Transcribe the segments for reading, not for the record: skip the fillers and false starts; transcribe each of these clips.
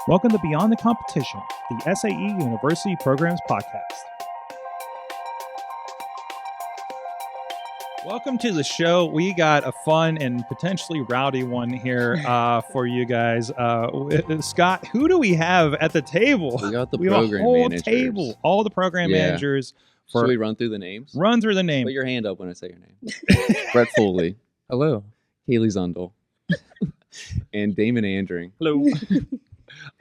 Welcome to Beyond the Competition, the SAE University Programs podcast. Welcome to the show. We got a fun and potentially rowdy one here for you guys. Scott, who do we have at the table? We got the we program have a whole managers. table, all the program managers. Should we run through the names? Run through the name. Put your hand up when I say your name. Brett Foley. Hello. Kaley Zundel. And Damon Andring. Hello.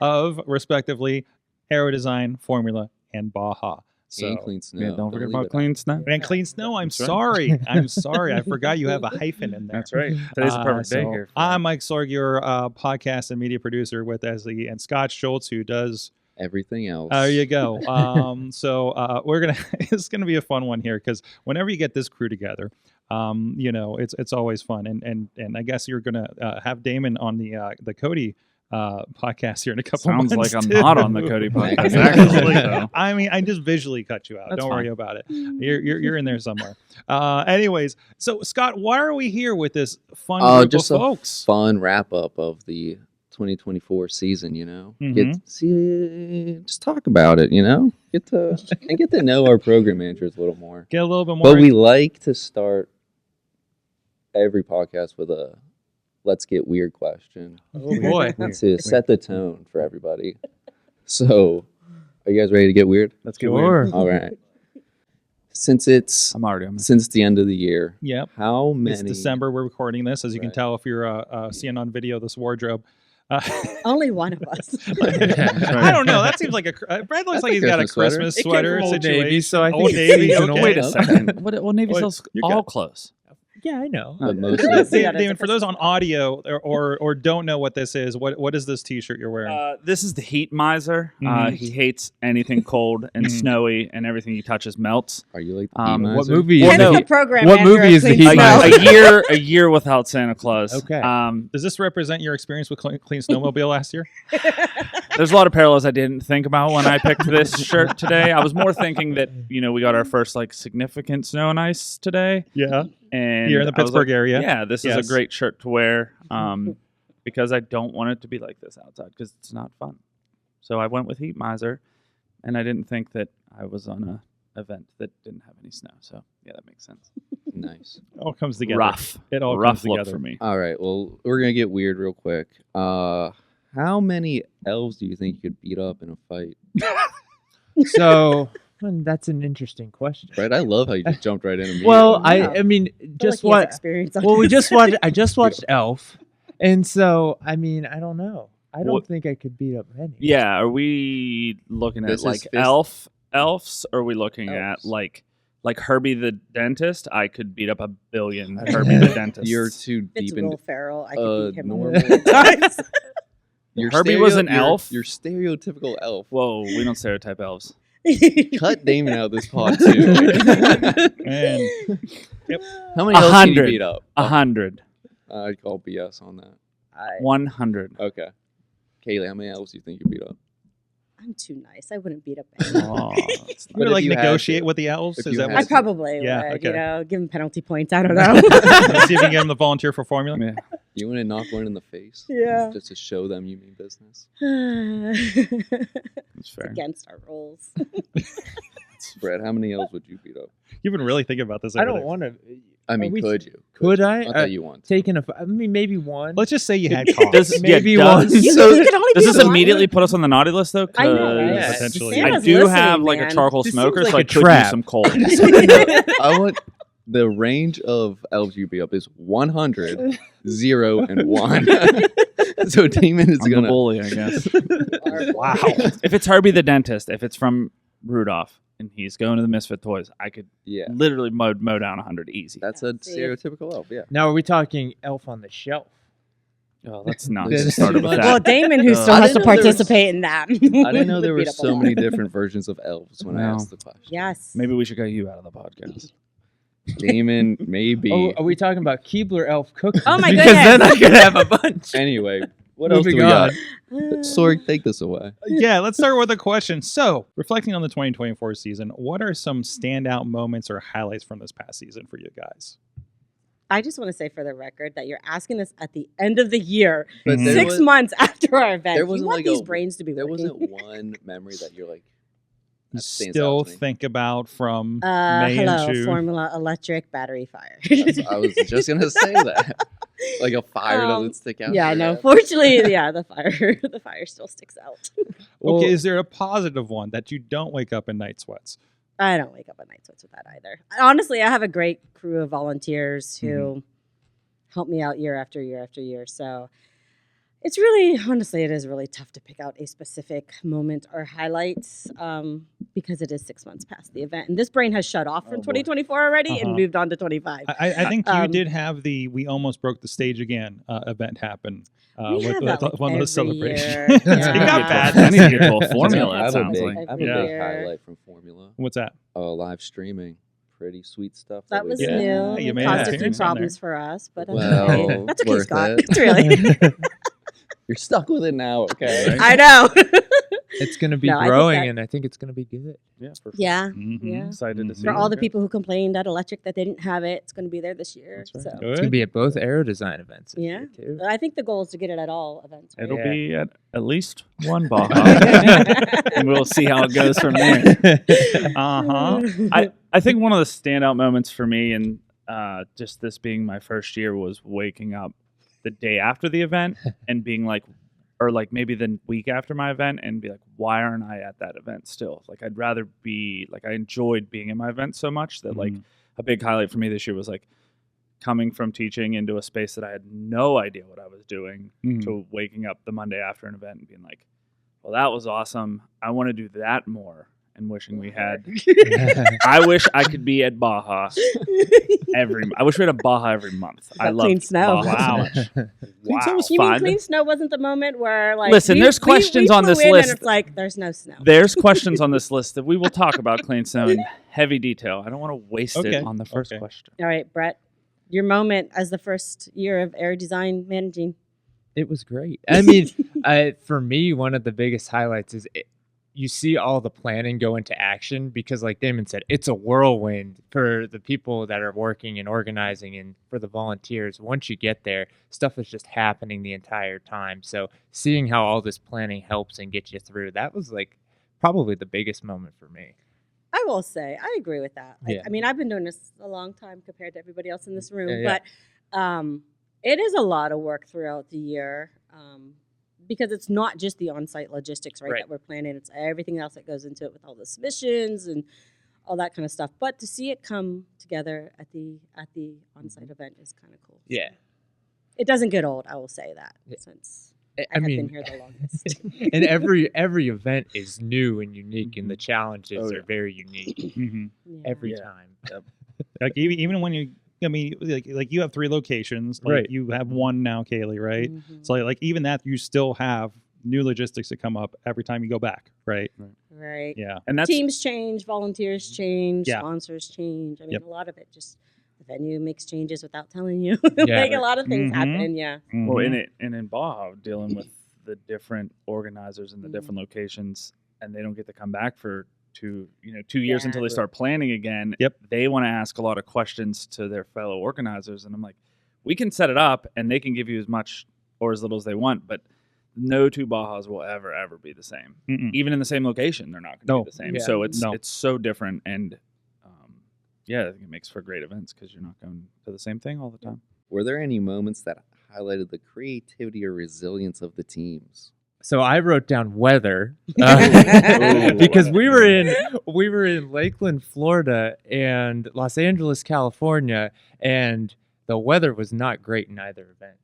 Of, respectively, Aero Design, Formula, and Baja. So, and Clean Snow. Yeah, don't forget leave about it Clean Snow. and Clean Snow, I'm That's right. sorry. I'm sorry. I forgot you have a hyphen in there. That's right. Today's a perfect day here. I'm Mike Sorg, your podcast and media producer with SAE, and Scott Schultz, who does everything else. there you go. We're gonna. It's gonna be a fun one here because whenever you get this crew together, it's always fun. And I guess you're gonna have Damon on the Cody podcast here in a couple Sounds months. like I'm too. not on the Cody podcast. Exactly. Actually, so. I mean, I just visually cut you out. That's Don't worry fine. about it. You're in there somewhere. Anyways, so Scott, why are we here with this fun group just of a folks? fun wrap up of the 2024 season, just talk about it, get to know our program managers a little more. Get a little bit more. But we like to start every podcast with a let's get weird question. Oh boy. To set the tone for everybody. So, are you guys ready to get weird? Let's get weird. All right. Since it's I'm already on this. since the end of the year, Yep. how many? It's December. We're recording this, as you can Right. tell if you're seeing on video this wardrobe. Only one of us. I don't know. That seems like Brad looks That's like a he's got a Christmas Christmas It came sweater from Old situation. Navy, so I Old think Navy. it's seasonal. Okay. Wait a second. What Navy Wait, sells you all got- clothes. Yeah, I know. But Yeah, mostly, that's Damon, a for those on audio or don't know what this is, what is this T-shirt you're wearing? This is the heat miser. Mhm. He hates anything cold and Mhm. snowy, and everything he touches melts. are you like the What miser? What movie Well, is no. Hence it? the program What manager movie at is the Clean Heat Snow. Miser? A year without Santa Claus. Okay. Does this represent your experience with Clean Snowmobile last year? There's a lot of parallels I didn't think about when I picked this shirt today. I was more thinking that we got our first significant snow and ice today, Yeah. and Here in the I was Pittsburgh like, area. Yeah, this is Yes. a great shirt to wear because I don't want it to be like this outside because it's not fun. So I went with Heat Miser, and I didn't think that I was on a event that didn't have any snow. So yeah, that makes sense. Nice. It all comes together. Rough, It all rough comes look together for me. All right. Well, we're gonna get weird real quick. How many elves do you think you could beat up in a fight? So that's an interesting question. Right. I love how you just jumped right in. Immediately. Well, Yeah. I mean, I feel just like he has what? experience on Well, we this. just watched. I just watched Elf, and so I mean, I don't know. I don't What- think I could beat up many. Yeah, are we looking at This is fist- elves? Or are we looking Elves. at like Herbie the dentist? I could beat up a billion Herbie the dentist. you're too It's deep into Will Ferrell. I could beat him normal. 1,000,000 times. your Herbie was an elf? Your stereotypical elf. Whoa, we don't stereotype elves. Cut Damon out of this pod too. And How many elves can you 100. beat up? 100. I'd call BS on that. 100. Okay. Kaylee, how many elves do you think you beat up? I'm too nice. I wouldn't beat up anyone. Oh, it's you would if you had negotiate to- with the elves? if Is you that had I what? to- probably Yeah, would, okay. give him penalty points. I don't know. Let's see if you can get them to volunteer for Formula. yeah. You want to knock one in the face? Yeah. Just to show them you mean business. That's It's fair. against our rules. Brett, how many elves would you beat up? You've been really thinking about this. I over don't there. want to. I mean, we- could you? Could I? Not that you want to. Taking a. I mean, maybe one. Let's just say you had cause. Does, Maybe yeah, one. does, You so could only does beat this up one. immediately put us on the naughty list though? I know, 'Cause right? Potentially. I Santa's do listening, have like a man. charcoal This smoker, seems so like I a could trap. use some coal. I want the range of elves you beat up is 100, 0, and 1. So Damon is I'm the gonna. bully, I guess. Wow. If it's Herbie the dentist, if it's from Rudolph, and he's going to the Misfit Toys, I could Yeah, literally mow down 100 easy. that's a See. stereotypical elf. Yeah. Now, are we talking Elf on the Shelf? Oh, let's not This get is started too with much. that. Well, Damon, who still I has to didn't know there was- participate in that. I didn't know there would were beat up a so lot. many different versions of elves when I No. asked the question. Yes. Maybe we should get you out of the podcast. Damon, maybe. Oh, are we talking about Keebler Elf cookies? Oh my because goodness. then I could have a bunch. Anyway, what else do we Moving got? on. Sorg, take this away. Yeah, let's start with a question. So, reflecting on the 2024 season, what are some standout moments or highlights from this past season for you guys? I just want to say for the record that you're asking us at the end of the year, But there 6 was- months after our event. there You wasn't want like these a- brains to be There working. wasn't one memory that you're like, You that stands still out to me. think about from May and Hello, June. Formula electric battery fire. I was just gonna say that. Like a fire doesn't stick out. Yeah, for no. that. Fortunately, yeah, the fire still sticks out. Okay, is there a positive one that you don't wake up in night sweats? I don't wake up at night sweats with that either. Honestly, I have a great crew of volunteers who help me out year after year after year. So it's really, honestly, it is really tough to pick out a specific moment or highlights because it is 6 months past the event. And this brain has shut off from Oh, boy. 2024 already and Uh-huh. moved on to 25. I think you did have the "We Almost Broke the Stage Again" event happen We have that, like, one of those every celebrations. year. It Yeah. got bad. I need to get to a I formula. It have a sounds big, like. I have a Yeah. big highlight from Formula. What's that? Live streaming, pretty sweet stuff. That we was did. Yeah, new. you It made caused an a few appearance on problems for us, but that's Well, okay. That's okay, worth Scott. it. It's really. You're stuck with it now, okay? I know. It's going to be No, I think growing, that- and I think it's going to be good. Yeah, for sure. Yeah. Mhm. Yeah. Excited to see For it. all the people who complained at Electric that they didn't have it, it's going to be there this year. That's right. So It's going to Good. be at both Aero Design events. this Yeah. year, too. I think the goal is to get it at all events. Right? It'll Yeah. be at least one Baja. And we'll see how it goes from there. Uh-huh. I think one of the standout moments for me, and just this being my first year, was waking up the day after the event and being like, or like maybe the week after my event, and be like, why aren't I at that event still? Like, I'd rather be, like, I enjoyed being in my event so much that like a big highlight for me this year was like coming from teaching into a space that I had no idea what I was doing Mhm. to waking up the Monday after an event and being like, well, that was awesome. I want to do that more. And wishing we had. I wish I could be at Baja I wish we had a Baja every month. I Got love clean snow. Baja so much. Clean snow was You mean fun. clean snow wasn't the moment where like Listen, there's questions we on flew this in list. and it's like there's no snow. There's questions on this list that we will talk about clean snow in heavy detail. I don't want to waste Okay, it on the first okay. question. All right, Brett, your moment as the first year of Aero Design managing. It was great. I mean, for me, one of the biggest highlights is you see all the planning go into action because, like Damon said, it's a whirlwind for the people that are working and organizing, and for the volunteers. Once you get there, stuff is just happening the entire time. So seeing how all this planning helps and gets you through, that was like probably the biggest moment for me. I will say, I agree with that. Like, Yeah. I mean, I've been doing this a long time compared to everybody else in this room, Yeah. but it is a lot of work throughout the year because it's not just the on-site logistics, right, Right. that we're planning. It's everything else that goes into it with all the submissions and all that kind of stuff. But to see it come together at the on-site event is kind of cool. So Yeah. it doesn't get old. I will say that Yeah. since I I have mean, been here the longest. and every event is new and unique, and the challenges Oh, yeah. are very unique Mhm. Yeah. every Yeah. time. Like even when you, I mean, like you have 3 locations. Like Right. you have one now, Kaley, right? Mhm. So like even that, you still have new logistics that come up every time you go back, right? Right. Yeah. And that's Teams change, volunteers change, Yeah. sponsors change. I mean, Yep. a lot of it just the venue makes changes without telling you. Yeah. Like a lot of things Mhm. happen. Yeah. well Mhm. in it and in Baja dealing with the different organizers and the Mhm. different locations, and they don't get to come back for 2 years Yeah. until they start planning again. Yep. They want to ask a lot of questions to their fellow organizers, and I'm like, we can set it up and they can give you as much or as little as they want, but no 2 Bajas will ever be the same. Mm-mm. Even in the same location, they're not going to No. be the same. Yeah. So it's No. it's so different, and yeah, I think it makes for great events because you're not going to the same thing all the time. Were there any moments that highlighted the creativity or resilience of the teams? So I wrote down weather Ooh. because we were in Lakeland, Florida, and Los Angeles, California, and the weather was not great in either event.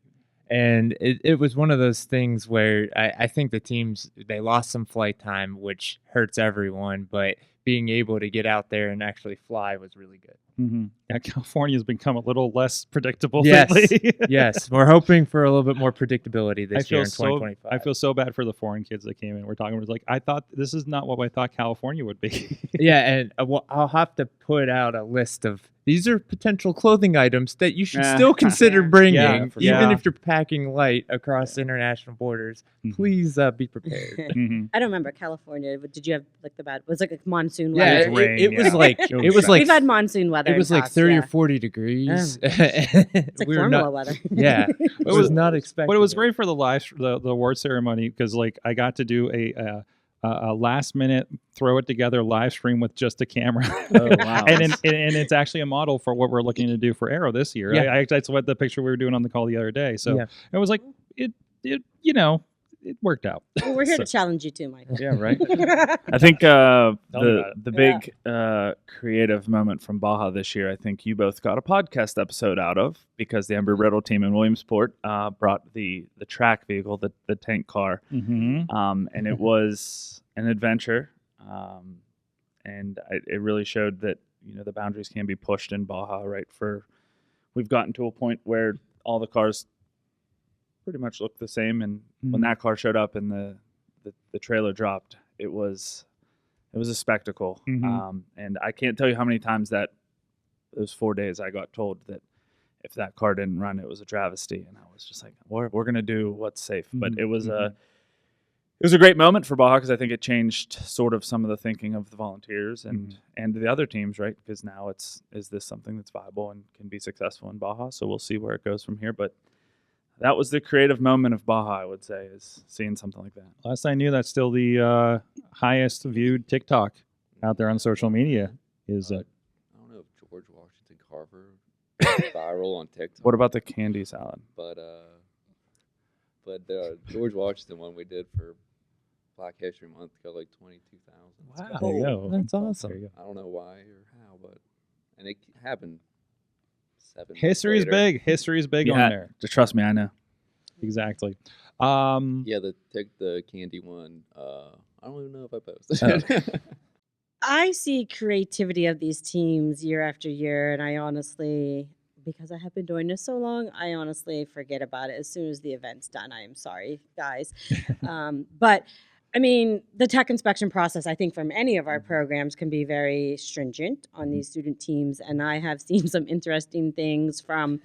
And it was one of those things where I think the teams, they lost some flight time, which hurts everyone, but being able to get out there and actually fly was really good. Mhm. Yeah, California's become a little less predictable Yes. lately. Yes, we're hoping for a little bit more predictability this year in so 2025. I feel so bad for the foreign kids that came in. We're talking. We're like, I thought this is not what I thought California would be. Yeah, and I'll have to put out a list of these are potential clothing items that you should still consider Yeah. bringing, Yeah, even for sure. if you're packing light across international borders. Mhm. Please be prepared. Mhm. I don't remember California, but did you have like the bad? Was it like a monsoon Yeah, weather. it was like We've had monsoon weather. it was in like Cox, 30 yeah. or 40 degrees. It's like We were Formula not- weather. Yeah, it was not expected. But it was great for the award ceremony because like I got to do a last minute throw it together live stream with just a camera. Oh, wow. and it's actually a model for what we're looking to do for Aero this year. Yeah. That's what the picture we were doing on the call the other day. So Yeah. it was like it it worked out. Well, we're here So- to challenge you too, Mike. Yeah, right. I think me about it. the big creative moment from Baja this year, I think you both got a podcast episode out of because the Embry-Riddle team in Williamsport brought the track vehicle, the tank car, Mm-hmm. and it was an adventure, and it really showed that the boundaries can be pushed in Baja. Right, we've gotten to a point where all the cars pretty much look the same, and when that car showed up and the trailer dropped, it was a spectacle. Mhm. And I can't tell you how many times that those 4 days I got told that if that car didn't run, it was a travesty, and I was just like, we're gonna do what's safe. But it was a great moment for Baja because I think it changed sort of some of the thinking of the volunteers and the other teams, right? Because now is this something that's viable and can be successful in Baja? So we'll see where it goes from here, but that was the creative moment of Baja, I would say, is seeing something like that. Last I knew, that's still the highest viewed TikTok out there on social media. Is I don't know if George Washington Carver went viral on TikTok. What about the candy salad? But the George Washington one we did for Black History Month got like 22,000. Wow. there you go. That's There awesome. you go. I don't know why or how, and it happened 7 months History's later. big. History's big on there. Just trust me, I know. Exactly. Yeah, the candy one. I don't even know if I posted. I see creativity of these teams year after year, and I honestly, because I have been doing this so long, I honestly forget about it as soon as the event's done. I am sorry, guys. But I mean, the tech inspection process, I think from any of our programs can be very stringent on these student teams. And I have seen some interesting things from,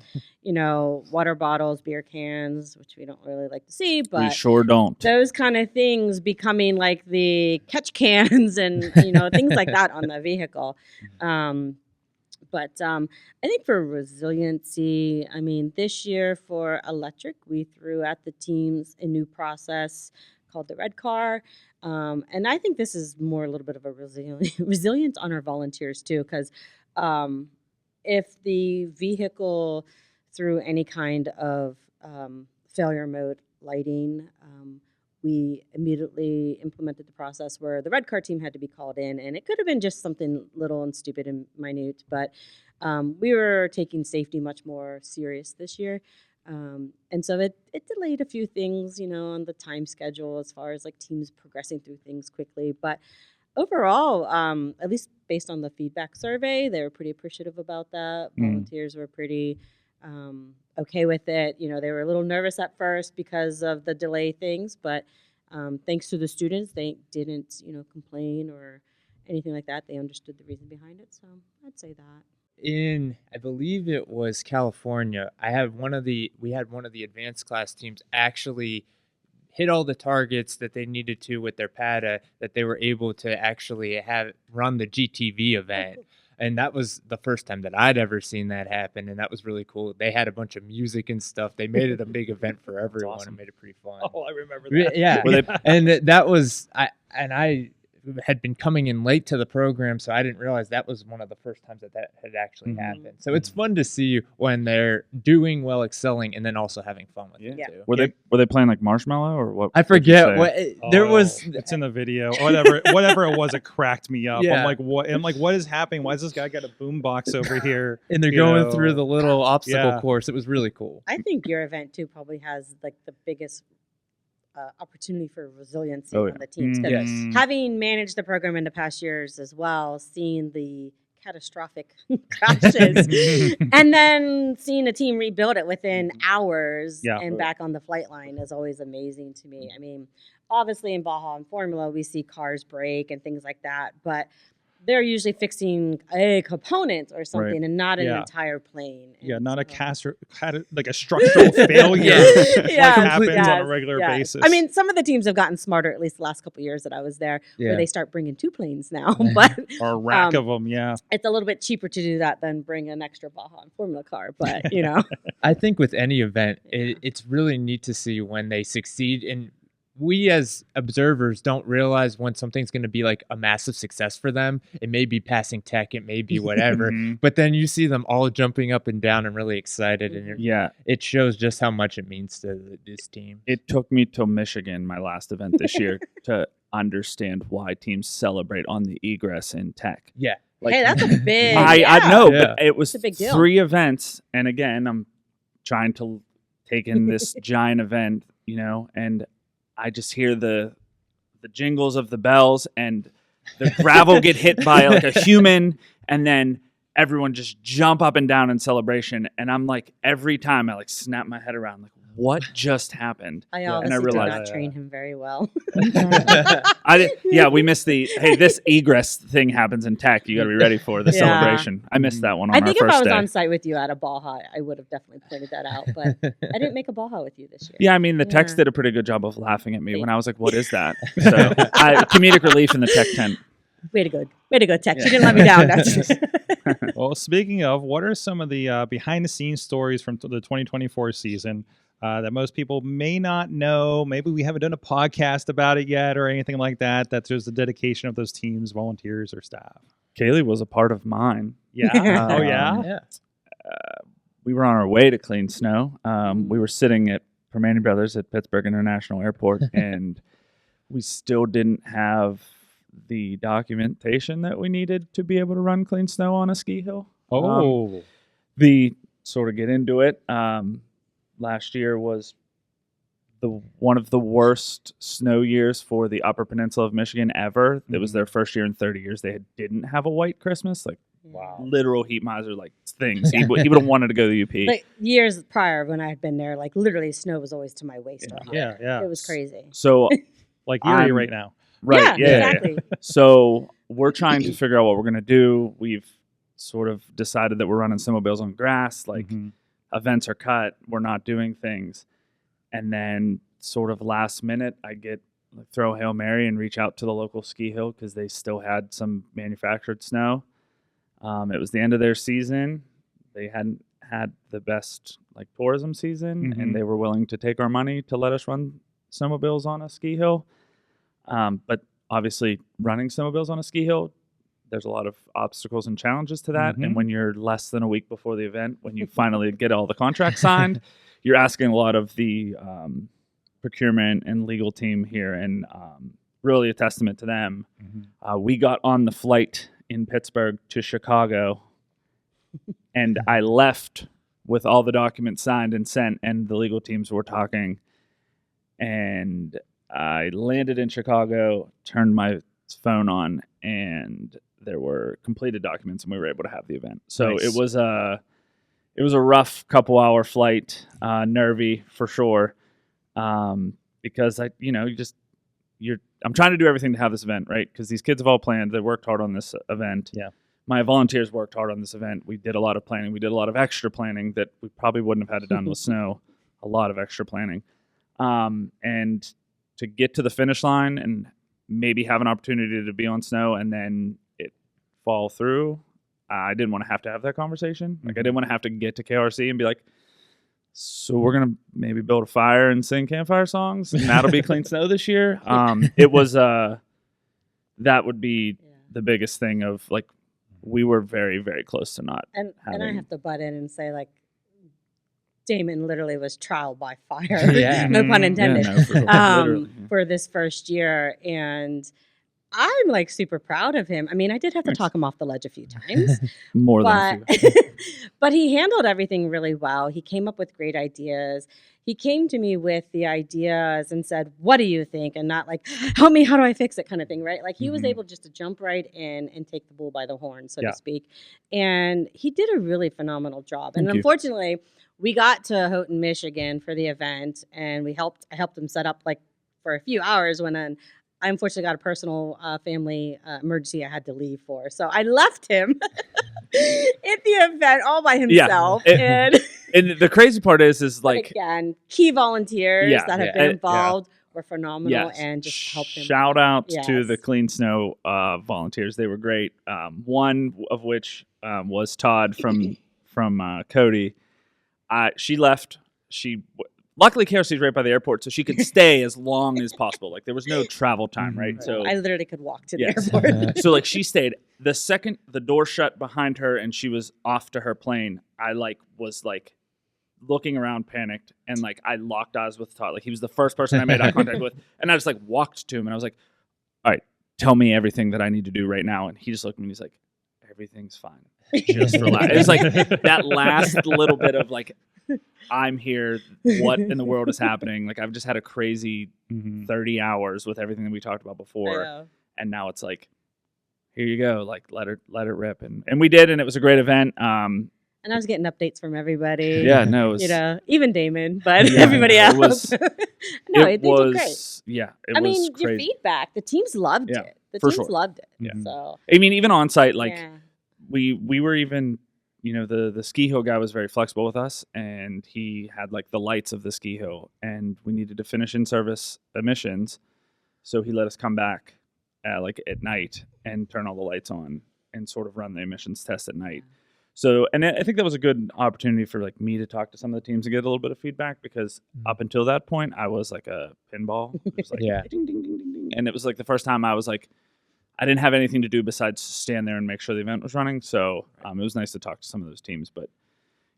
water bottles, beer cans, which we don't really like to see, We but sure don't. those kind of things becoming like the catch cans and, things like that on the vehicle. But I think for resiliency, I mean, this year for electric, we threw at the teams a new process called the red car. And I think this is more a little bit of a resilience on our volunteers too, because if the vehicle through any kind of failure mode lighting, we immediately implemented the process where the red car team had to be called in, and it could have been just something little and stupid and minute, but we were taking safety much more serious this year. And so it delayed a few things, on the time schedule as far as like teams progressing through things quickly. But overall, at least based on the feedback survey, they were pretty appreciative about that. Volunteers were pretty okay with it. They were a little nervous at first because of the delay things, but thanks to the students, they didn't, complain or anything like that. They understood the reason behind it. So I'd say that. I believe it was California, we had one of the advanced class teams actually hit all the targets that they needed to with their PADA, that they were able to actually run the GTV event. And that was the first time that I'd ever seen that happen, and that was really cool. They had a bunch of music and stuff. They made it a big event for everyone awesome. and made it pretty fun. Oh, I remember that. Yeah, Were they- and that was I had been coming in late to the program, so I didn't realize that was one of the first times that had actually happened. So it's fun to see when they're doing well, excelling, and then also having fun with it Yeah. too. Were they playing like Marshmallow or what? I what'd you forget say? what there was. It's in the video. Whatever it was, it cracked me up. Yeah. I'm like, what is happening? Why does this guy got a boom box over here? And they're You going know, through the little obstacle yeah. course. It was really cool. I think your event too probably has like the biggest opportunity for resiliency Oh, on yeah. the teams. 'Cause Yes. having managed the program in the past years as well, seeing the catastrophic crashes and then seeing a team rebuild it within hours Yeah. and back on the flight line is always amazing to me. I mean, obviously in Baja and Formula, we see cars break and things like that, but they're usually fixing a component or something Right. and not an Yeah. entire plane. Yeah, And not a so- like a structural failure Yes, like happens on a yes, regular yes. basis. I mean, some of the teams have gotten smarter, at least the last couple of years that I was there, where Yeah. they start bringing 2 planes now. But or a rack um, of them, yeah. it's a little bit cheaper to do that than bring an extra Baja and Formula car. But, you know, I think with any event, it's really neat to see when they succeed. And we as observers don't realize when something's going to be like a massive success for them. It may be passing tech, it may be whatever. Mhm. But then you see them all jumping up and down and really excited. And Yeah. it shows just how much it means to this team. It took me till Michigan, my last event this year, to understand why teams celebrate on the egress in tech. Yeah. Like, hey, that's a big. I know, Yeah. but it was It's a big deal. 3 events. And again, I'm trying to take in this giant event, you know, and I just hear the jingles of the bells and the gravel get hit by like a human, and then everyone just jump up and down in celebration. And I'm like, every time I like snap my head around, like, what just happened? I Yeah. obviously And I did realized- not train him very well. Yeah, we missed hey, this egress thing happens in tech. You got to be ready for the Yeah. celebration. I missed that one on I our think if first I was day. on site with you at a Baja, I would have definitely pointed that out. But I didn't make a Baja with you this year. Yeah, I mean, the techs Yeah. did a pretty good job of laughing at me when I was like, what is that? So comedic relief in the tech tent. Way to go, Tech. Yeah. You didn't let me down. That's Well, speaking of, what are some of the behind the scenes stories from the 2024 season that most people may not know? Maybe we haven't done a podcast about it yet or anything like that. That there's the dedication of those teams, volunteers, or staff. Kaley was a part of mine. Yeah. Oh, yeah. Yeah. We were on our way to clean snow. We were sitting at Permane Brothers at Pittsburgh International Airport, and we still didn't have the documentation that we needed to be able to run clean snow on a ski hill. Oh. The sort of get into it. Last year was one of the worst snow years for the Upper Peninsula of Michigan ever. It was their first year in 30 years. They didn't have a white Christmas, like literal heat miser like things. He would have wanted to go to the UP. like years prior when I had been there, like literally snow was always to my waist or higher. Yeah. It was crazy. So Like Erie I'm- right now. right, yeah. exactly. So we're trying to figure out what we're gonna do. We've sort of decided that we're running snowmobiles on grass. Like Mhm. events are cut. We're not doing things. And then sort of last minute, I throw a Hail Mary and reach out to the local ski hill because they still had some manufactured snow. It was the end of their season. They hadn't had the best like tourism season, Mhm. and they were willing to take our money to let us run snowmobiles on a ski hill. But obviously, running snowmobiles on a ski hill, there's a lot of obstacles and challenges to that. Mhm. And when you're less than a week before the event, when you finally get all the contracts signed, you're asking a lot of the procurement and legal team here, and really a testament to them. Mhm. We got on the flight in Pittsburgh to Chicago, and I left with all the documents signed and sent, and the legal teams were talking. And I landed in Chicago, turned my phone on, and there were completed documents, and we were able to have the event. So Nice. it was a rough couple hour flight, nervy for sure, because I'm trying to do everything to have this event, right? Because these kids have all planned. They worked hard on this event. Yeah. My volunteers worked hard on this event. We did a lot of planning. We did a lot of extra planning that we probably wouldn't have had to done with snow. A lot of extra planning. And to get to the finish line and maybe have an opportunity to be on snow and then it fall through, I didn't want to have that conversation. Like, I didn't want to have to get to KRC and be like, so we're going to maybe build a fire and sing campfire songs, and that'll be clean snow this year. It was, that would be the biggest thing of, like, we were very, very close to not And I having- have to butt in and say, like, Damon literally was trial by fire. Yeah. No pun Yeah, intended. no, for sure. Literally. For this first year. And I'm like super proud of him. I mean, I did have to talk him off the ledge a few times, More than a but few. but he handled everything really well. He came up with great ideas. He came to me with the ideas and said, "What do you think?" And not like, "Help me, how do I fix it?" kind of thing, right? Like he was Mhm. able just to jump right in and take the bull by the horn, so Yeah. to speak. And he did a really phenomenal job. And Thank you. unfortunately, we got to Houghton, Michigan for the event, and I helped him set up like for a few hours when I unfortunately got a personal family emergency I had to leave for. So I left him at the event all by himself. And the crazy part is but like, again, key volunteers Yeah, that have yeah, been yeah. involved were phenomenal yes, and just helped him. shout out to Yes. the Clean Snow volunteers. They were great. One of which was Todd from Cody. She left. Luckily, KRC is right by the airport, so she could stay as long as possible. Like there was no travel time, right? Mhm. So I literally could walk to the Yes. airport. so like she stayed. The second the door shut behind her and she was off to her plane, I was looking around, panicked, and like I locked eyes with Todd. Like he was the first person I made eye contact with, and I just like walked to him and I was like, "All right, tell me everything that I need to do right now." And he just looked at me and he's like, "Everything's fine. Just relax." It was like that last little bit of like, I'm here. What in the world is happening? Like I've just had a crazy 30 hours with everything that we talked about before, and now it's like, here you go. Like let it rip, and we did, and it was a great event. And I was getting updates from everybody. Yeah, no, it was, You know, even Damon, but Yeah, everybody it else. was- No, it they did great. was, yeah, it I was mean, your crazy. feedback, the teams loved Yeah, it. The for teams sure. loved it. Yeah. So, I mean, even on site, like yeah. we were even, you know, the ski hill guy was very flexible with us, and he had like the lights of the ski hill, and we needed to finish in service emissions, so he let us come back at night and turn all the lights on and sort of run the emissions test at night. So, and I think that was a good opportunity for like me to talk to some of the teams and get a little bit of feedback, because up until that point I was like a pinball. It was like Yeah. ding, ding, ding, ding, ding. And it was like the first time I was like, I didn't have anything to do besides stand there and make sure the event was running. So it was nice to talk to some of those teams. But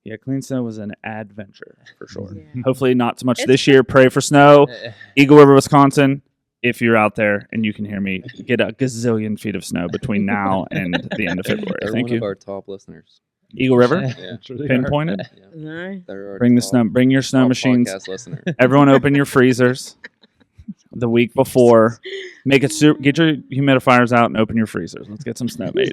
yeah, Clean Snow was an adventure for sure. Yeah. Hopefully not so much It's this year. Pray for snow. Eagle River, Wisconsin. If you're out there and you can hear me, get a gazillion feet of snow between now and the end of February. They're Thank one of you. our top listeners. Eagle River, Yeah. pinpointed. Yeah. No. They're our Bring the top- snow. Bring your snow top machines. podcast listener. Everyone, open your freezers. The week before, make it get your humidifiers out and open your freezers. Let's get some snow made.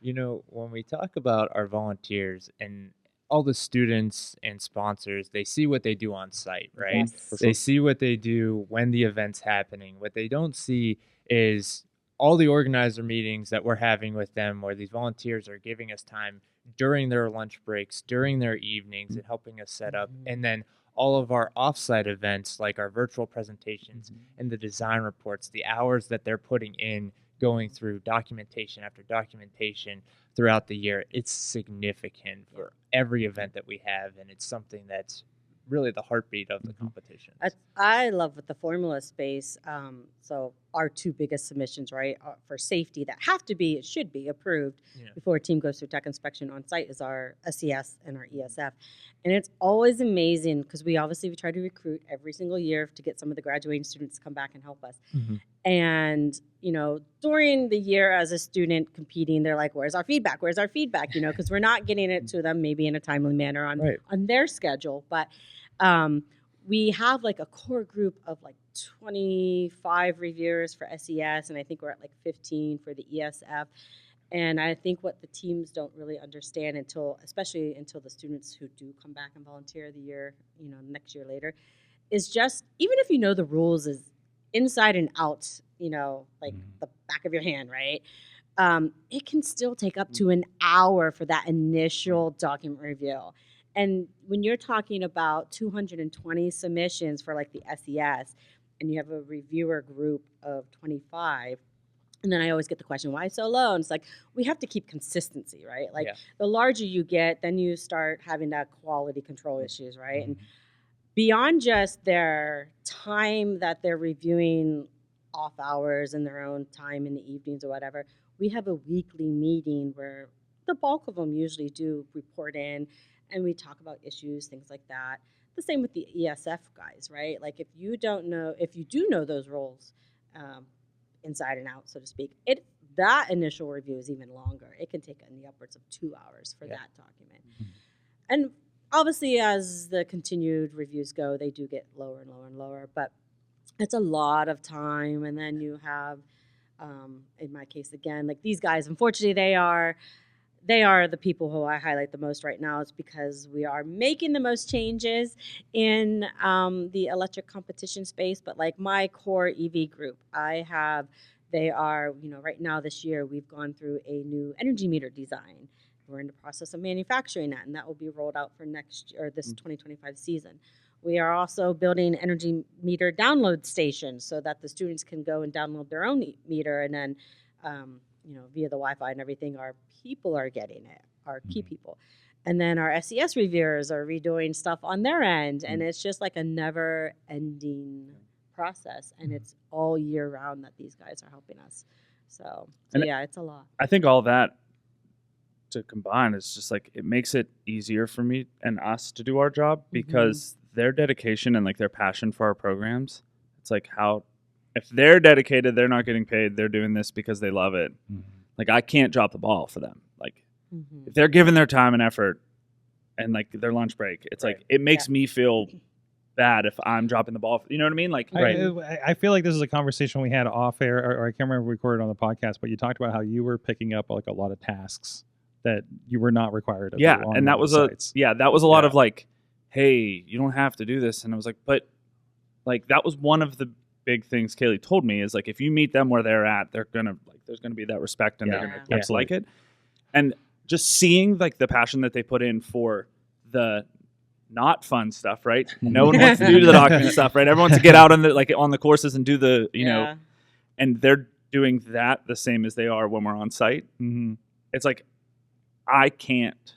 You know, when we talk about our volunteers and all the students and sponsors, they see what they do on site, right? Yes. They see what they do when the event's happening. What they don't see is all the organizer meetings that we're having with them, where these volunteers are giving us time during their lunch breaks, during their evenings, and helping us set up. And then all of our offsite events, like our virtual presentations and the design reports, the hours that they're putting in, going through documentation after documentation throughout the year. It's significant for every event that we have, and it's something that's really the heartbeat of the competition. I love with the Formula space. So our two biggest submissions, right, for safety that it should be approved before a team goes through tech inspection on site is our SES and our ESF. And it's always amazing because we try to recruit every single year to get some of the graduating students to come back and help us. And, you know, during the year as a student competing, they're like, where's our feedback? Where's our feedback? You know, because we're not getting it to them maybe in a timely manner on their schedule. But we have like a core group of like 25 reviewers for SES, and I think we're at like 15 for the ESF. And I think what the teams don't really understand especially until the students who do come back and volunteer next year later, is just, even if you know the rules is inside and out, like the back of your hand, right? It can still take up to an hour for that initial document review. And when you're talking about 220 submissions for like the SES, and you have a reviewer group of 25, and then I always get the question, why so low? And it's like, we have to keep consistency, right? Like the larger you get, then you start having that quality control issues, right? And beyond just their time that they're reviewing off hours and their own time in the evenings or whatever, we have a weekly meeting where the bulk of them usually do report in, and we talk about issues, things like that. The same with the ESF guys, right? Like if you do know those roles inside and out, so to speak, that initial review is even longer. It can take in the upwards of 2 hours for that document. And obviously, as the continued reviews go, they do get lower and lower and lower, but it's a lot of time. And then you have, in my case again, like these guys, unfortunately, they are the people who I highlight the most right now. It's because we are making the most changes in the electric competition space. But like my core EV group, they are, right now this year, we've gone through a new energy meter design. We're in the process of manufacturing that, and that will be rolled out for this 2025 season. We are also building energy meter download stations so that the students can go and download their own meter, and then, via the Wi-Fi and everything, our people are getting it, our key people. And then our SES reviewers are redoing stuff on their end, and it's just like a never-ending process, and it's all year round that these guys are helping us. So yeah, it's a lot. I think all that to combine is just like it makes it easier for me and us to do our job because their dedication and like their passion for our programs, it's like how if they're dedicated, they're not getting paid, they're doing this because they love it. Like I can't drop the ball for them. Like if they're giving their time and effort and like their lunch break, it's like it makes me feel bad if I'm dropping the ball. You know what I mean? Like I feel like this is a conversation we had off air, or I can't remember if we recorded on the podcast, but you talked about how you were picking up like a lot of tasks that you were not required to do on and that was sites. that was a lot of like, hey, you don't have to do this. And I was like, but like that was one of the big things Kaley told me is like if you meet them where they're at, they're gonna like there's gonna be that respect and they're gonna like it. And just seeing like the passion that they put in for the not fun stuff, right? No one wants to do the document stuff, right? Everyone wants to get out on the courses and do the know, and they're doing that the same as they are when we're on site. It's like I can't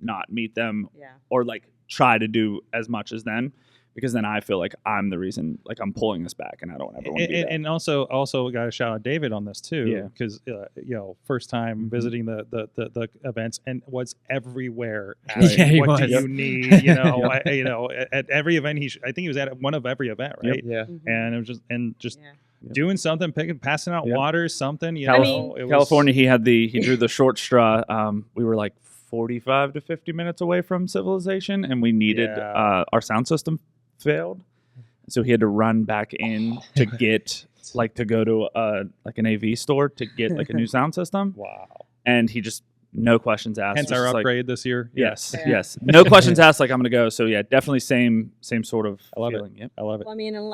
not meet them or like try to do as much as them because then I feel like I'm the reason, like I'm pulling us back, and I don't ever want to do that. And also we got to shout out David on this too, because first time visiting the events and was everywhere. What do you need? At every event I think he was at one of every event, right? And it was just doing something, passing out water, something. California, he drew the short straw. We were like 45 to 50 minutes away from civilization, and we needed our sound system failed, so he had to run back in to get to go to like an AV store to get like a new sound system. And he just no questions asked. Hence our upgrade this year. Yes, no questions asked. Like I'm gonna go. So yeah, definitely same sort of feeling. Yep. I love it. Well, I mean,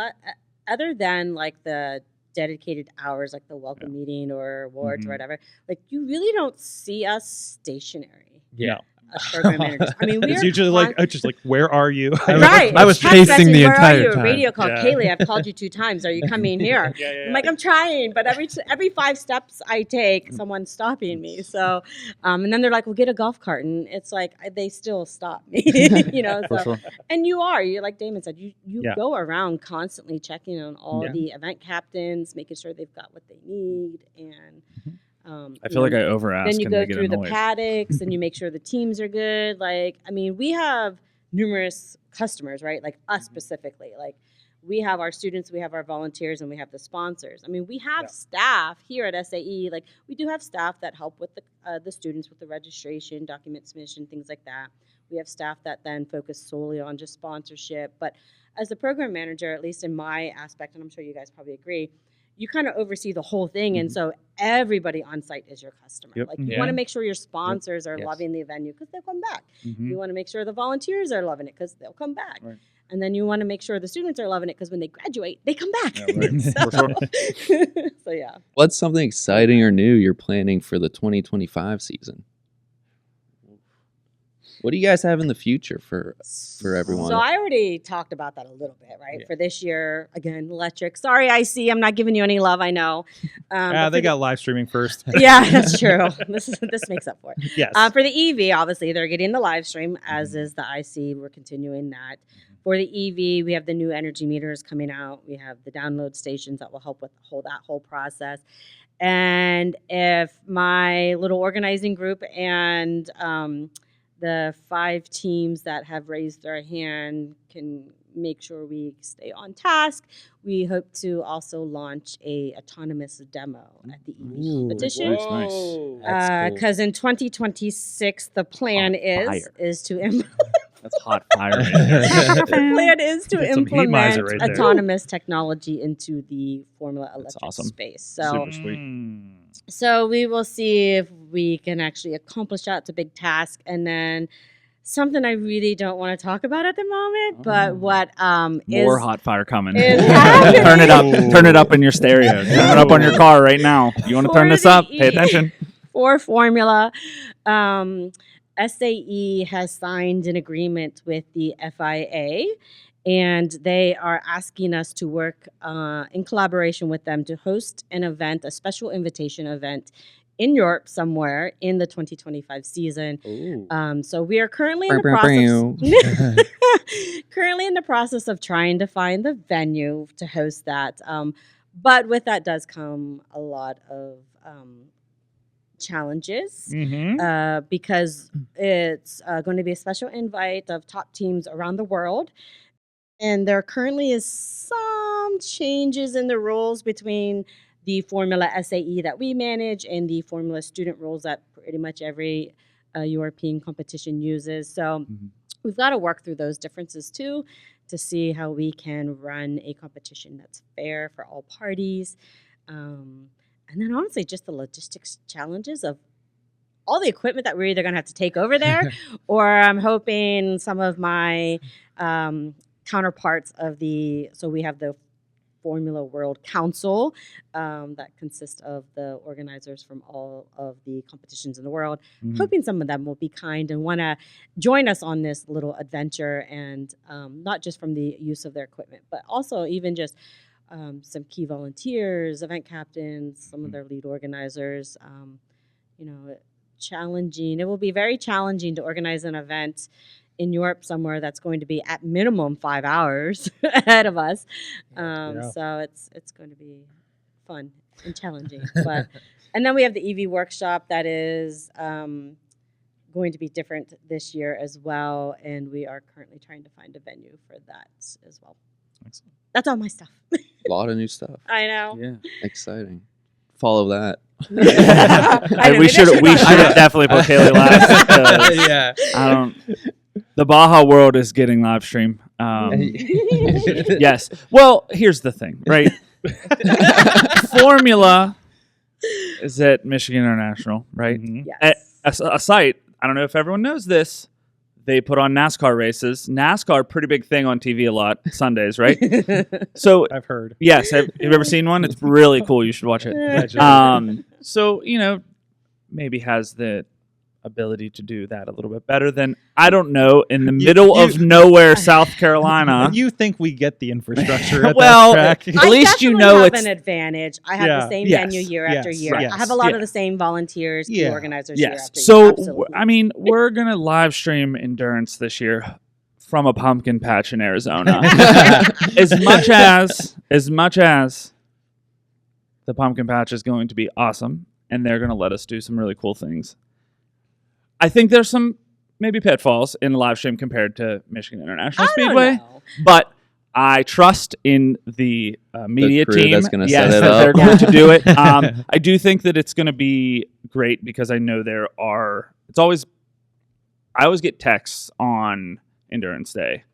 other than like the dedicated hours, like the welcome meeting or awards or whatever, like you really don't see us stationary. As program managers. I mean, it's usually just like, where are you? Right. I was pacing the entire time. Radio call, Kaley, I've called you 2 times. Are you coming here? I'm like, I'm trying, but every 5 steps I take, someone's stopping me. So, and then they're like, "Well, get a golf cart," and it's like they still stop me. For sure. And you're like Damon said, you go around constantly checking on all the event captains, making sure they've got what they need, and. I feel like I over-ask. Then you go through the paddocks and you make sure the teams are good. Like, I mean, we have numerous customers, right? Like us specifically. Like, we have our students, we have our volunteers, and we have the sponsors. I mean, we have staff here at SAE. Like, we do have staff that help with the students with the registration, document submission, things like that. We have staff that then focus solely on just sponsorship. But as a program manager, at least in my aspect, and I'm sure you guys probably agree, you kind of oversee the whole thing, and so everybody on site is your customer. Like you want to make sure your sponsors are loving the venue because they'll come back. You want to make sure the volunteers are loving it because they'll come back. And then you want to make sure the students are loving it because when they graduate, they come back. So yeah. What's something exciting or new you're planning for the 2025 season? What do you guys have in the future for everyone? So I already talked about that a little bit, right? For this year, again, electric. Sorry, IC, I'm not giving you any love, I know. They got live streaming first. Yeah, that's true. This makes up for it. Yes. For the EV, obviously, they're getting the live stream, as is the IC. We're continuing that. For the EV, we have the new energy meters coming out. We have the download stations that will help with that whole process. And if my little organizing group and the 5 teams that have raised their hand can make sure we stay on task, we hope to also launch a autonomous demo at the EV competition. Nice. Because in 2026, the plan is to implement. That's hot fire. The plan is to Get some heat miser implement autonomous technology into the Formula electric awesome. space. So super sweet. So we will see if we can actually accomplish that. It's a big task. And then something I really don't want to talk about at the moment, but what More is hot fire coming. is happening. Turn it up in your stereo. Turn it up on your car right now. You want to turn this up? Pay attention. For Formula, SAE has signed an agreement with the FIA, and they are asking us to work in collaboration with them to host an event, a special invitation event in Europe somewhere in the 2025 season. So we are currently in the process of trying to find the venue to host that. But with that does come a lot of challenges because it's going to be a special invite of top teams around the world. And there currently is some changes in the rules between the Formula SAE that we manage and the Formula student rules that pretty much every European competition uses. So we've got to work through those differences too to see how we can run a competition that's fair for all parties. And then honestly, just the logistics challenges of all the equipment that we're either going to have to take over there or I'm hoping some of my counterparts of so we have the Formula World Council that consists of the organizers from all of the competitions in the world. Hoping some of them will be kind and want to join us on this little adventure, and not just from the use of their equipment, but also even just some key volunteers, event captains, some of their lead organizers. Challenging. It will be very challenging to organize an event in Europe somewhere that's going to be at minimum 5 hours ahead of us. So it's going to be fun and challenging. And then we have the EV workshop that is going to be different this year as well. And we are currently trying to find a venue for that as well. Excellent. That's all my stuff. A lot of new stuff. I know. Yeah. Exciting. Follow that. We should have definitely put Kaley last. Yeah. I don't. The Baja world is getting live stream. Yes. Well, here's the thing, right? Formula is at Michigan International, right? Yes. At a site. I don't know if everyone knows this. They put on NASCAR races. NASCAR, pretty big thing on TV a lot Sundays, right? So I've heard. yes, have you ever seen one? It's really cool. You should watch it. So maybe has the ability to do that a little bit better than, I don't know, in the middle of nowhere, South Carolina. You think we get the infrastructure at Well, that track? at least you I know have it's an advantage. I have the same Yes. venue year after Yes. year. Yes. I have a lot Yeah. of the same volunteers, key organizers year Yes. after year. So, Absolutely. I mean, we're going to live stream endurance this year from a pumpkin patch in Arizona. as much as the pumpkin patch is going to be awesome and they're going to let us do some really cool things, I think there's some maybe pitfalls in the live stream compared to Michigan International Speedway, but I trust in the media crew team. that's gonna yes, set it that up. they're going to do it. I do think that it's going to be great because I know I always get texts on Endurance Day.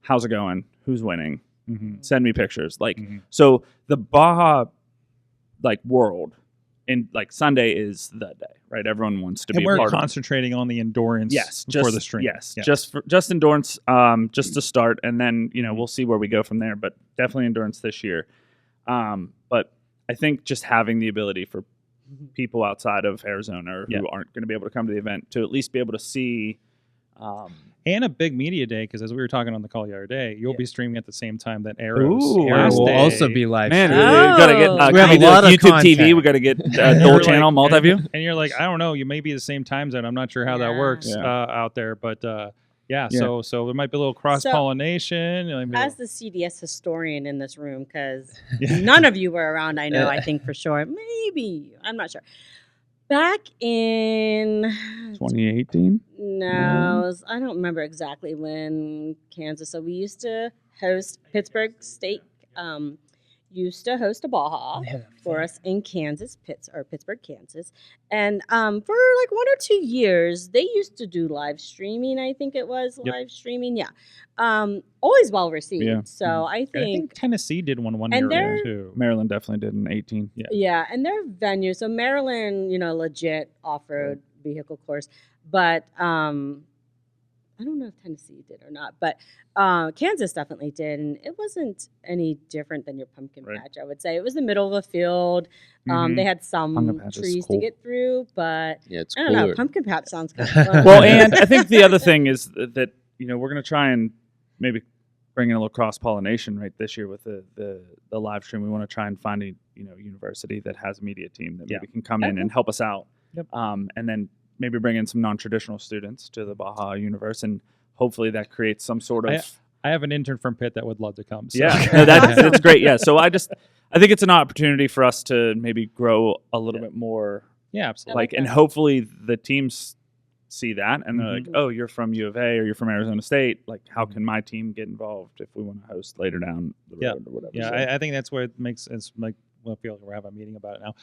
How's it going? Who's winning? Send me pictures. So the Baja world in Sunday is the day, right? Everyone wants to And be we're part concentrating on the endurance for the stream. Yes, just endurance, just to start, and then we'll see where we go from there. But definitely endurance this year. But I think just having the ability for people outside of Arizona who aren't going to be able to come to the event to at least be able to see. And a big media day, because as we were talking on the call the other day, you'll be streaming at the same time that Aero's Will also be live. Man, streamed. we got to get We have a lot of YouTube TV. content. We got to get dual channel, multi-view. And you're like, I don't know, you may be the same time zone. I'm not sure how that works out there, but so there might be a little cross-pollination. As the CDS historian in this room, because none of you were around, I know, I think for sure. Maybe, I'm not sure. Back in 2018? No, I don't remember exactly when Kansas. So we used to host Pittsburgh State used to host a Baja Yeah, for us in Pittsburgh, Kansas. And for like 1 or 2 years, they used to do live streaming. I think it was Yep. live streaming. Yeah. Always well received. Yeah. So I I think think, Tennessee did one And year they're- too. Maryland definitely did in 18. yeah, and their venue. So Maryland, legit off-road vehicle course. But I don't know if Tennessee did or not, but Kansas definitely did, and it wasn't any different than your pumpkin Right. patch. I would say it was the middle of a field. Mhm. They had Pumpkin some patch is trees cool. to get through, but Yeah, it's I don't know. cooler. Pumpkin patch sounds kind of fun. Well, and I think the other thing is that we're going to try and maybe bring in a little cross pollination right this year with the live stream. We want to try and find a university that has a media team that maybe can come in Okay. and help us out. Yep. And then maybe bring in some non-traditional students to the Baja universe, and hopefully that creates some sort of I have an intern from Pitt that would love to come. So. yeah, no, that's great. Yeah, so I think it's an opportunity for us to maybe grow a little bit more, Yeah, absolutely. like, like and that. hopefully the teams see that and they're Mhm. like, oh, you're from U of A or you're from Arizona State. Like, how can my team get involved if we want to host later down the road Yeah. or whatever? Yeah, So- I think that's where it makes it's like I feel like we're having a meeting about it now.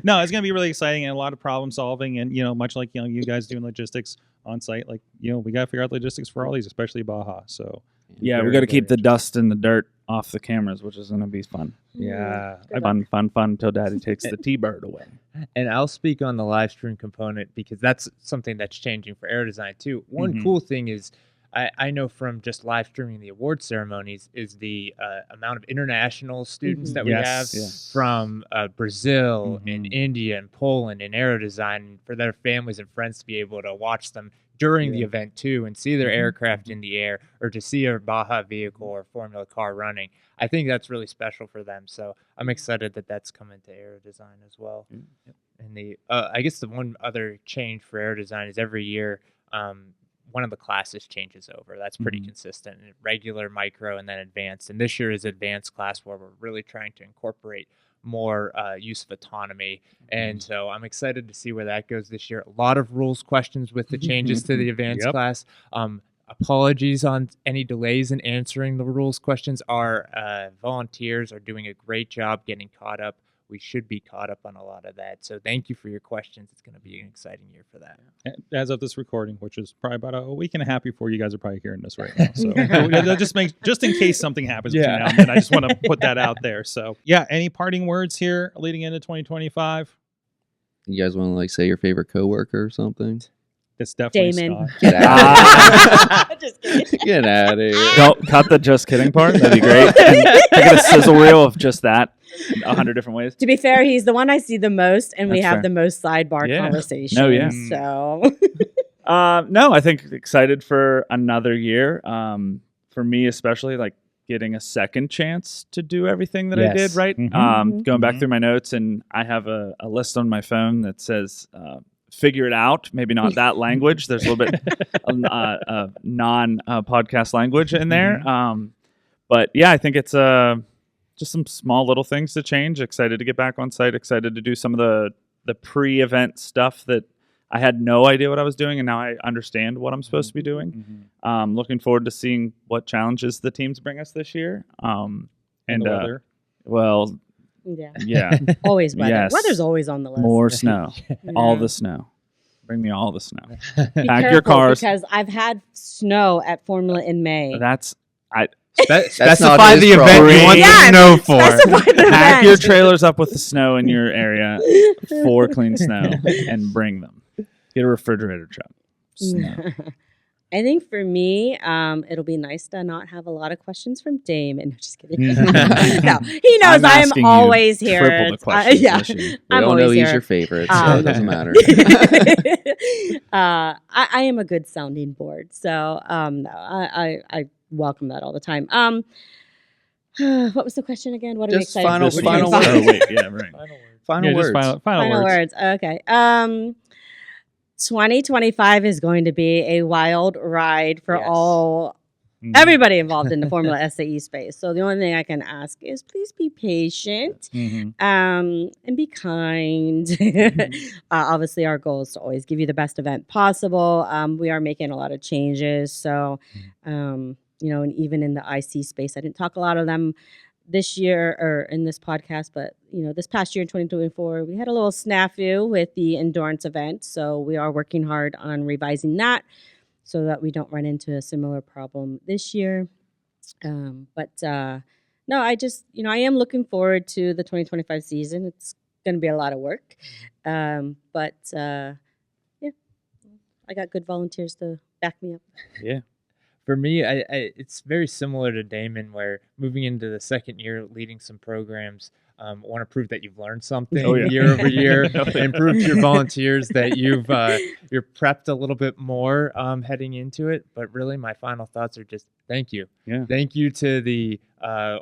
No, it's going to be really exciting and a lot of problem solving, and much like you guys doing logistics on site, like we got to figure out logistics for all these, especially Baja. So yeah, we very, got to keep very the dust and the dirt off the cameras, which is going to be fun. yeah, Good Fun until Daddy takes the T-bird away. And I'll speak on the live stream component because that's something that's changing for Aero Design too. One Mhm. cool thing is I know from just live streaming the award ceremonies is the amount of international students Mhm. that we Yes. have Yeah. from Brazil and Mhm. India and Poland and Aero Design, for their families and friends to be able to watch them during the Yeah. event too and see their Mhm. aircraft in the air or to see a Baja vehicle or Formula car running. I think that's really special for them. So I'm excited that that's coming to Aero Design as well. And the I guess the one other change for Aero Design is every year one of the classes changes over. That's pretty Mhm. consistent. Regular, micro, and then advanced. And this year is advanced class where we're really trying to incorporate more use of autonomy. And so I'm excited to see where that goes this year. A lot of rules questions with the changes to the advanced Yep. class. Apologies on any delays in answering the rules questions. Our volunteers are doing a great job getting caught up. We should be caught up on a lot of that. So thank you for your questions. It's going to be an exciting year for that. as of this recording, which is probably about a week and a half before you guys are probably hearing this right now. So just in case something happens between Yeah. now and then, I just want to put that out there. So yeah, any parting words here leading into 2025? You guys want to say your favorite coworker or something? It's definitely Damon. Scott. Get out. Just kidding. Get out of here. Don't cut the just kidding part. That'd be great. And get a sizzle reel of just that 100 different ways. To be fair, he's the one I see the most, and we That's have fair. the most sidebar Yeah. conversations. No, yeah. So No, I think excited for another year. For me, especially, like getting a second chance to do everything that I Yes. did, right? Mhm. Going back Mhm. through my notes, and I have a list on my phone that says, figure it out. Maybe not that language. There's a little bit non-podcast language in there. But yeah, I think it's just some small little things to change. Excited to get back on site. Excited to do some of the pre-event stuff that I had no idea what I was doing, and now I understand what I'm supposed to be doing. Looking forward to seeing what challenges the teams bring us this year. And the weather. Well, yeah, yeah, always weather. Yes. Weather's always on the list. more snow, Yeah. all the snow. Bring me all the snow. Be Pack your careful, cars. because I've had snow at Formula in May. That's Specify not the his event problem. you want Yeah, to know for. Specify the pack event. your trailers up with the snow in your area for clean snow and bring them. Get a refrigerator truck. Snow. I think for me, it'll be nice to not have a lot of questions from Damon. No, just kidding. Mhm. No, he knows I'm I asking am you always here. triple the questions yeah, this year. We I'm all know always he's here. your favorite, so it doesn't matter. I am a good sounding board, so no, I welcome that all the time. What was the question again? What are Just we excited final- for? final What are we words. Oh, wait, yeah, right. Final Yeah, just words. final words. Okay. 2025 is going to be a wild ride for Yes. all Mhm. everybody involved in the Formula SAE space. So the only thing I can ask is please be patient Mhm. and be kind. Obviously, our goal is to always give you the best event possible. We are making a lot of changes. So, and even in the IC space, I didn't talk a lot of them this year, or in this podcast, but this past year in 2024, we had a little snafu with the endurance event. So we are working hard on revising that so that we don't run into a similar problem this year. No, I am looking forward to the 2025 season. It's going to be a lot of work. Yeah, I got good volunteers to back me up. Yeah. For me, it's very similar to Damon, where moving into the second year, leading some programs, want to prove that you've learned something year over year, and prove to your volunteers that you're prepped a little bit more heading into it. But really, my final thoughts are just thank you. Yeah. Thank you to the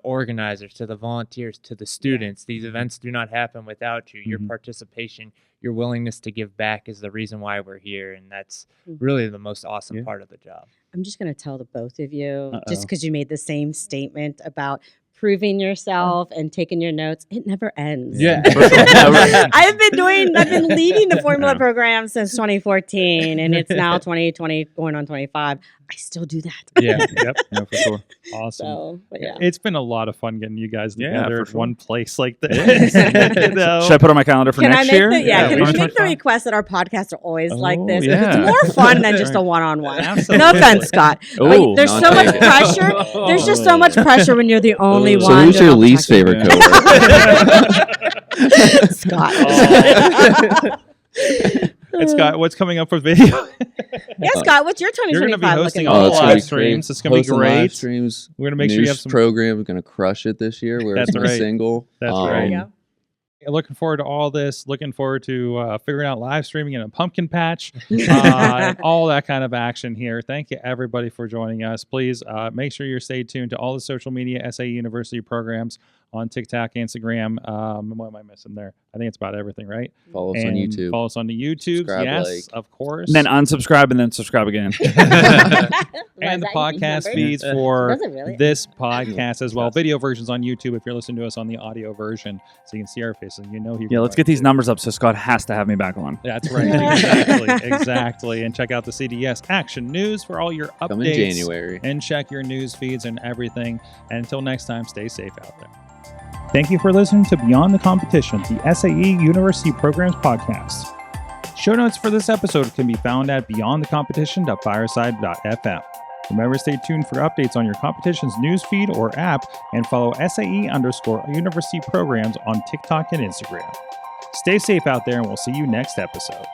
organizers, to the volunteers, to the students. These events do not happen without you. Your participation, your willingness to give back is the reason why we're here, and that's really the most awesome part of the job. I'm just going to tell the both of you, just because you made the same statement about proving yourself and taking your notes, it never ends. Yeah. I've been leading the Formula program since 2014, and it's now 2020 going on 25. I still do that. Yeah. Yep. Yeah, for sure. Awesome. So, but yeah. It's been a lot of fun getting you guys together for at sure. one place like this. You know? Should I put on my calendar for Can next I make year? can we we should make the try. request that our podcasts are always like Oh, this? yeah. It's more fun than just a one-on-one. Absolutely. No offense, Scott. But Ooh, there's so much pressure. There's just so much pressure when you're the only So one. who's doing your all the least talking. favorite coworker? Scott. And Scott, what's coming up for video? Yeah, Scott, what's your You're going to 2025 be hosting looking all like? the live streams. It's going to be Hosting live great. streams. We're going to make sure you have News some. program. We're going to crush it this year. We're That's my right. single. That's right. Yeah. Looking forward to all this. Looking forward to figuring out live streaming in a pumpkin patch. All that kind of action here. Thank you, everybody, for joining us. Please make sure you're stay tuned to all the social media SAE University programs on TikTok, Instagram. What am I missing there? I think it's about everything, right? Follow us on And YouTube. Follow us on the YouTube. Subscribe, Yes, like. of course. And then unsubscribe and then subscribe again. And the podcast feed. feeds for Does it really? this podcast as well. Video versions on YouTube if you're listening to us on the audio version, so you can see our faces. You know who. Yeah, let's get these numbers up so Scott has to have me back on. That's right. Exactly. And check out the CDS Action News for all your updates. Come in January. And check your news feeds and everything. And until next time, stay safe out there. Thank you for listening to Beyond the Competition, the SAE University Programs podcast. Show notes for this episode can be found at beyondthecompetition.fireside.fm. Remember, stay tuned for updates on your competition's news feed or app, and follow SAE_University Programs on TikTok and Instagram. Stay safe out there, and we'll see you next episode.